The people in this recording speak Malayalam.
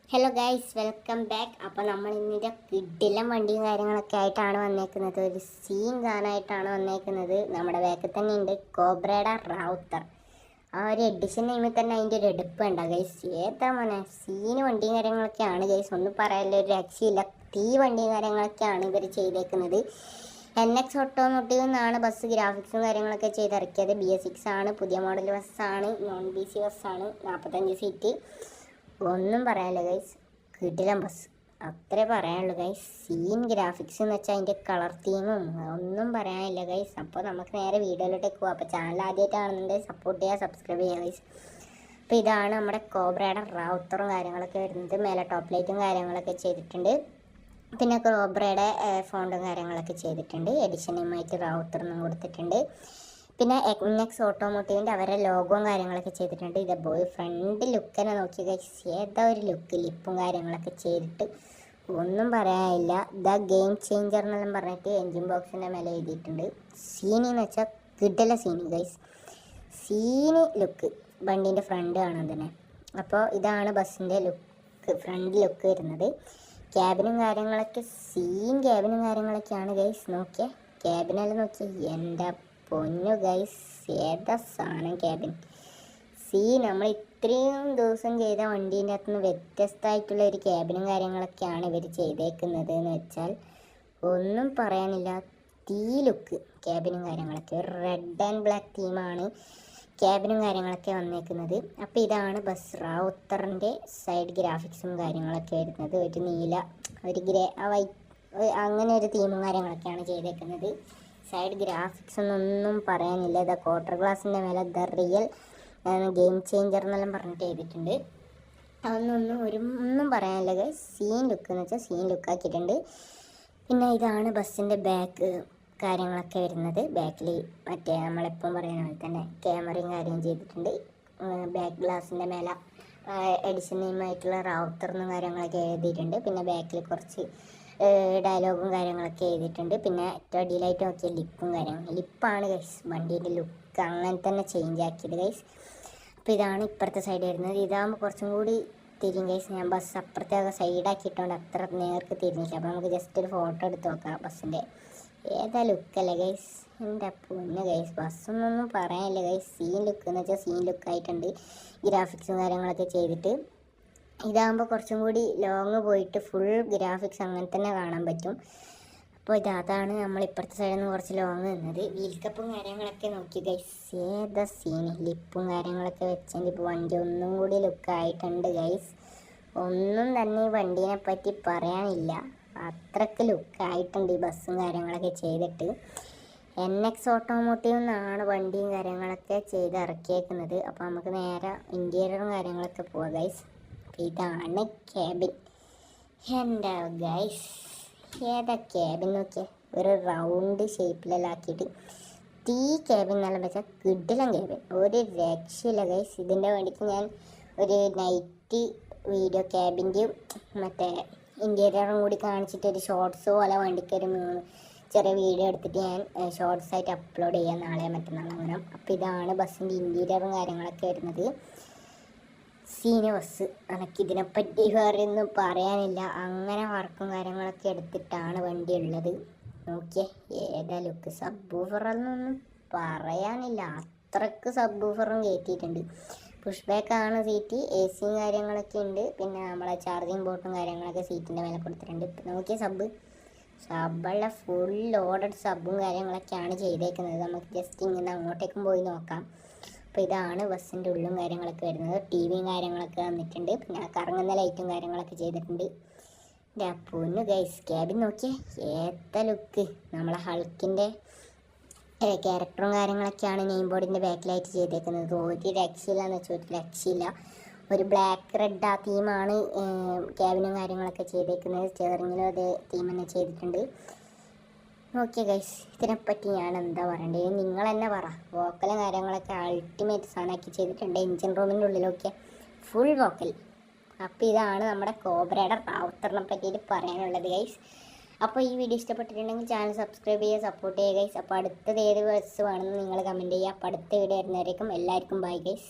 Hello guys, welcome back. അപ്പോൾ നമ്മൾ ഇന്നിൻ്റെ കിടിലം വണ്ടിയും കാര്യങ്ങളൊക്കെ ആയിട്ടാണ് വന്നേക്കുന്നത്. ഒരു സീൻ കാണാനായിട്ടാണ് വന്നേക്കുന്നത്. നമ്മുടെ ബാക്കിൽ തന്നെ ഉണ്ട് കോബ്രയുടെ റൗത്തർ. ആ ഒരു എഡിഷൻ നെയിമിൽ തന്നെ അതിൻ്റെ ഒരു എടുപ്പ് ഉണ്ടാകും ഗൈസ്. ഏതാ മോനെ സീന് വണ്ടിയും കാര്യങ്ങളൊക്കെയാണ് ഗൈസ്. ഒന്നും പറയാനില്ല, ഒരു രക്ഷയില്ല. തീ വണ്ടിയും കാര്യങ്ങളൊക്കെയാണ് ഇവർ ചെയ്തേക്കുന്നത്. NX ഓട്ടോമോട്ടീവ് എന്നാണ് ബസ് ഗ്രാഫിക്സും കാര്യങ്ങളൊക്കെ ചെയ്തിറക്കിയത്. BS6 ആണ്, പുതിയ മോഡൽ ബസ്സാണ്, നോൺ BC ബസ്സാണ്, 45 സീറ്റ്. ഒന്നും പറയാനില്ല ഗൈസ്, കിടിലം ബസ്, അത്രേ പറയാനുള്ളൂ ഗൈസ്. സീൻ ഗ്രാഫിക്സ് എന്ന് വെച്ചാൽ അതിൻ്റെ കളർ തീമും ഒന്നും പറയാനില്ല ഗൈസ്. അപ്പോൾ നമുക്ക് നേരെ വീഡിയോയിലോട്ടേക്ക് പോകാം. അപ്പോൾ ചാനൽ ആദ്യമായിട്ടാണെന്നുണ്ടെങ്കിൽ സപ്പോർട്ട് ചെയ്യുക, സബ്സ്ക്രൈബ് ചെയ്യുക ഗൈസ്. അപ്പോൾ ഇതാണ് നമ്മുടെ കോബ്രയുടെ റൗത്തറും കാര്യങ്ങളൊക്കെ വരുന്നത്. മേലെ ടോപ്പ് ലൈറ്റും കാര്യങ്ങളൊക്കെ ചെയ്തിട്ടുണ്ട്. പിന്നെ കോബ്രയുടെ ഫോണ്ടും കാര്യങ്ങളൊക്കെ ചെയ്തിട്ടുണ്ട്. എഡിഷനുമായിട്ട് റൗത്തറൊന്നും കൊടുത്തിട്ടുണ്ട്. പിന്നെ NX ഓട്ടോമോട്ടീവിൻ്റെ അവരുടെ ലോഗോയും കാര്യങ്ങളൊക്കെ ചെയ്തിട്ടുണ്ട്. ഇത് ഫ്രണ്ട് ലുക്ക് തന്നെ നോക്കി ഗൈസ്, ഏതാ ഒരു ലുക്ക്, ലിപ്പും കാര്യങ്ങളൊക്കെ ചെയ്തിട്ട് ഒന്നും പറയാനില്ല. ദ ഗെയിം ചേഞ്ചർ എന്നെല്ലാം പറഞ്ഞിട്ട് എൻജിൻ ബോക്സിൻ്റെ മേലെ എഴുതിയിട്ടുണ്ട്. സീനി എന്ന് വെച്ചാൽ കിടല സീനി ഗൈസ്, സീനി ലുക്ക്. വണ്ടീൻ്റെ ഫ്രണ്ട് കാണാൻ തന്നെ. അപ്പോൾ ഇതാണ് ബസ്സിൻ്റെ ലുക്ക്, ഫ്രണ്ട് ലുക്ക് വരുന്നത്. ക്യാബിനും കാര്യങ്ങളൊക്കെ സീൻ ക്യാബിനും കാര്യങ്ങളൊക്കെയാണ് ഗൈസ്. നോക്കിയേ ക്യാബിനെല്ലാം നോക്കിയേ, എൻ്റെ പൊന്നു ഗൈസ്, ഏതാ സാധനം ക്യാബിൻ. നമ്മൾ ഇത്രയും ദിവസം ചെയ്ത വണ്ടീൻ്റെ അകത്തുനിന്ന് വ്യത്യസ്തമായിട്ടുള്ള ഒരു ക്യാബിനും കാര്യങ്ങളൊക്കെയാണ് ഇവർ ചെയ്തേക്കുന്നത് എന്ന് വെച്ചാൽ ഒന്നും പറയാനില്ല. തീ ലുക്ക് ക്യാബിനും കാര്യങ്ങളൊക്കെ, ഒരു റെഡ് ആൻഡ് ബ്ലാക്ക് തീമാണ് ക്യാബിനും കാര്യങ്ങളൊക്കെ വന്നേക്കുന്നത്. അപ്പോൾ ഇതാണ് ബസ് റൗത്തറിൻ്റെ സൈഡ് ഗ്രാഫിക്സും കാര്യങ്ങളൊക്കെ വരുന്നത്. ഒരു നീല, ഒരു ഗ്രേ, വൈറ്റ്, അങ്ങനെ ഒരു തീമും കാര്യങ്ങളൊക്കെയാണ് ചെയ്തേക്കുന്നത്. സൈഡ് ഗ്രാഫിക്സ് ഒന്നും പറയാനില്ല. ഇതാ ക്വാർട്ടർ ഗ്ലാസിൻ്റെ മേലെ ദ റിയൽ ഗെയിം ചേഞ്ചർ എന്നെല്ലാം പറഞ്ഞിട്ട് ചെയ്തിട്ടുണ്ട്. ഒന്നും പറയാനില്ല ഗൈസ്. സീൻ ലുക്ക് എന്ന് വെച്ചാൽ സീൻ ലുക്കാക്കിയിട്ടുണ്ട്. പിന്നെ ഇതാണ് ബസ്സിൻ്റെ ബാക്ക് കാര്യങ്ങളൊക്കെ വരുന്നത്. ബാക്കിൽ മറ്റേ നമ്മളെപ്പം പറയുന്ന പോലെ തന്നെ ക്യാമറയും കാര്യം ചെയ്തിട്ടുണ്ട്. ബാക്ക് ഗ്ലാസിൻ്റെ മേലെ എഡിഷൻ നെയിമായിട്ടുള്ള റൗത്തറിനും കാര്യങ്ങളൊക്കെ എഴുതിയിട്ടുണ്ട്. പിന്നെ ബാക്കിൽ കുറച്ച് ഡയലോഗും കാര്യങ്ങളൊക്കെ എഴുതിയിട്ടുണ്ട്. പിന്നെ ഏറ്റവും അടിയിലായിട്ട് നോക്കിയ ലിപ്പും ലിപ്പാണ് ഗൈസ് വണ്ടീൻ്റെ ലുക്ക് അങ്ങനെ തന്നെ ചേഞ്ച് ആക്കിയത് ഗൈസ്. അപ്പോൾ ഇതാണ് ഇപ്പുറത്തെ സൈഡ് വരുന്നത്. ഇതാകുമ്പോൾ കുറച്ചും കൂടി തിരിയും ഗൈസ്. ഞാൻ ബസ് അപ്പുറത്തെ സൈഡാക്കിയിട്ടുണ്ട്, അത്ര നേർക്ക് തിരിഞ്ഞില്ല. അപ്പോൾ നമുക്ക് ജസ്റ്റ് ഒരു ഫോട്ടോ എടുത്ത് നോക്കാം ബസ്സിൻ്റെ. ഏതാ ലുക്കല്ലേ ഗൈസ്, എൻ്റെ പൊന്ന് ഗൈസ്. ബസ്സൊന്നും പറയാനില്ല ഗൈസ്. സീൻ ലുക്ക് എന്ന് വെച്ചാൽ സീൻ ലുക്കായിട്ടുണ്ട്. ഗ്രാഫിക്സും കാര്യങ്ങളൊക്കെ ചെയ്തിട്ട് ഇതാകുമ്പോൾ കുറച്ചും കൂടി ലോങ് പോയിട്ട് ഫുൾ ഗ്രാഫിക്സ് അങ്ങനെ തന്നെ കാണാൻ പറ്റും. അപ്പോൾ അതാണ് നമ്മൾ ഇപ്പുറത്തെ സൈഡിൽ നിന്ന് കുറച്ച് ലോങ് നിന്നത്. വീൽ കപ്പും കാര്യങ്ങളൊക്കെ നോക്കി ഗൈസ്, ഏതാ സീന്, ലിപ്പും കാര്യങ്ങളൊക്കെ വെച്ചെങ്കിൽ ഇപ്പോൾ വണ്ടി ഒന്നും കൂടി ലുക്കായിട്ടുണ്ട് ഗൈസ്. ഒന്നും തന്നെ ഈ വണ്ടീനെ പറ്റി പറയാനില്ല, അത്രയ്ക്ക് ലുക്കായിട്ടുണ്ട് ഈ ബസ്സും കാര്യങ്ങളൊക്കെ ചെയ്തിട്ട്. NX ഓട്ടോമോട്ടീവ് എന്നാണ് വണ്ടിയും കാര്യങ്ങളൊക്കെ ചെയ്ത് ഇറക്കിയേക്കുന്നത്. അപ്പോൾ നമുക്ക് നേരെ ഇൻറ്റീരിയറും കാര്യങ്ങളൊക്കെ പോവാം ഗൈസ്. ഇതാണ് ക്യാബിൻ. എൻ്റെ ഗൈസ്, ഏതാ ക്യാബിൻ നോക്കിയാൽ ഒരു റൗണ്ട് ഷേപ്പിലെല്ലാം ആക്കിയിട്ട് തീ ക്യാബിൻ എന്നെല്ലാം വെച്ചാൽ കിടിലം ക്യാബിൻ, ഒരു രക്ഷയില്ല ഗൈസ്. ഇതിൻ്റെ വേണ്ടിയിട്ട് ഞാൻ ഒരു നൈറ്റ് വീഡിയോ ക്യാബിൻ്റെയും മറ്റേ ഇൻറ്റീരിയറും കൂടി കാണിച്ചിട്ട് ഒരു ഷോർട്സ് പോലെ വേണ്ടിയിട്ട് ഒരു ചെറിയ വീഡിയോ എടുത്തിട്ട് ഞാൻ ഷോർട്സ് ആയിട്ട് അപ്ലോഡ് ചെയ്യാം നാളെ മറ്റന്നാൾ അങ്ങനെ. അപ്പോൾ ഇതാണ് ബസ്സിൻ്റെ ഇൻറ്റീരിയറും കാര്യങ്ങളൊക്കെ വരുന്നത്. സീന ബസ്, എനിക്കിതിനെപ്പറ്റി വേറെ ഒന്നും പറയാനില്ല. അങ്ങനെ വർക്കും കാര്യങ്ങളൊക്കെ എടുത്തിട്ടാണ് വണ്ടി ഉള്ളത്. നോക്കിയേ ഏതാ ലുക്ക്. സബ്ബൂഫറൊന്നും പറയാനില്ല, അത്രക്ക് സബ്ബൂഫറും കയറ്റിയിട്ടുണ്ട്. പുഷ് ബാക്കാണ് സീറ്റ്, AC കാര്യങ്ങളൊക്കെ ഉണ്ട്. പിന്നെ നമ്മളെ ചാർജിങ് ബോർഡും കാര്യങ്ങളൊക്കെ സീറ്റിൻ്റെ മേലെ കൊടുത്തിട്ടുണ്ട്. നോക്കിയ സബ്ബുള്ള ഫുൾ ലോഡഡ് സബ്ബും കാര്യങ്ങളൊക്കെയാണ് ചെയ്തേക്കുന്നത്. നമുക്ക് ജസ്റ്റ് ഇങ്ങനെ അങ്ങോട്ടേക്കും പോയി നോക്കാം. അപ്പോൾ ഇതാണ് ബസ്സിൻ്റെ ഉള്ളും കാര്യങ്ങളൊക്കെ വരുന്നത്. TVയും കാര്യങ്ങളൊക്കെ വന്നിട്ടുണ്ട്. പിന്നെ കറങ്ങുന്ന ലൈറ്റും കാര്യങ്ങളൊക്കെ ചെയ്തിട്ടുണ്ട്. എൻ്റെ പൊന്നു ഗൈസ്, ക്യാബിൻ നോക്കിയേ ഏത്ത ലുക്ക്. നമ്മളെ ഹൾക്കിൻ്റെ ക്യാരക്ടറും കാര്യങ്ങളൊക്കെയാണ് നെയിം ബോർഡിൻ്റെ ബാക്കിലായിട്ട് ചെയ്തേക്കുന്നത്. ഒരു രക്ഷയില്ലാന്ന് വെച്ചാൽ ഒരു രക്ഷയില്ല. ഒരു ബ്ലാക്ക് റെഡ് ആ തീമാണ് ക്യാബിനും കാര്യങ്ങളൊക്കെ ചെയ്തേക്കുന്നത്. സ്റ്റിയറിങ്ങിലും അതേ തീം തന്നെ ചെയ്തിട്ടുണ്ട്. ഓക്കെ ഗൈസ്, ഇതിനെപ്പറ്റി ഞാൻ എന്താ പറയേണ്ടത്, നിങ്ങൾ തന്നെ പറ. വോക്കലും കാര്യങ്ങളൊക്കെ അൾട്ടിമേറ്റ് സാധനമാക്കി ചെയ്തിട്ടുണ്ട്. എൻജിൻ റൂമിൻ്റെ ഉള്ളിലൊക്കെ ഫുൾ വോക്കൽ. അപ്പോൾ ഇതാണ് നമ്മുടെ കോബ്രയുടെ റൗത്തറിനെ പറ്റിയിട്ട് പറയാനുള്ളത് ഗൈസ്. അപ്പോൾ ഈ വീഡിയോ ഇഷ്ടപ്പെട്ടിട്ടുണ്ടെങ്കിൽ ചാനൽ സബ്സ്ക്രൈബ് ചെയ്യുക, സപ്പോർട്ട് ചെയ്യുക ഗൈസ്. അപ്പോൾ അടുത്തത് ഏത് ബസ് വേണമെന്ന് നിങ്ങൾ കമൻറ്റ് ചെയ്യുക. അപ്പോൾ അടുത്ത വീഡിയോ വരുന്നവരേക്കും എല്ലാവർക്കും ബൈ ഗൈസ്.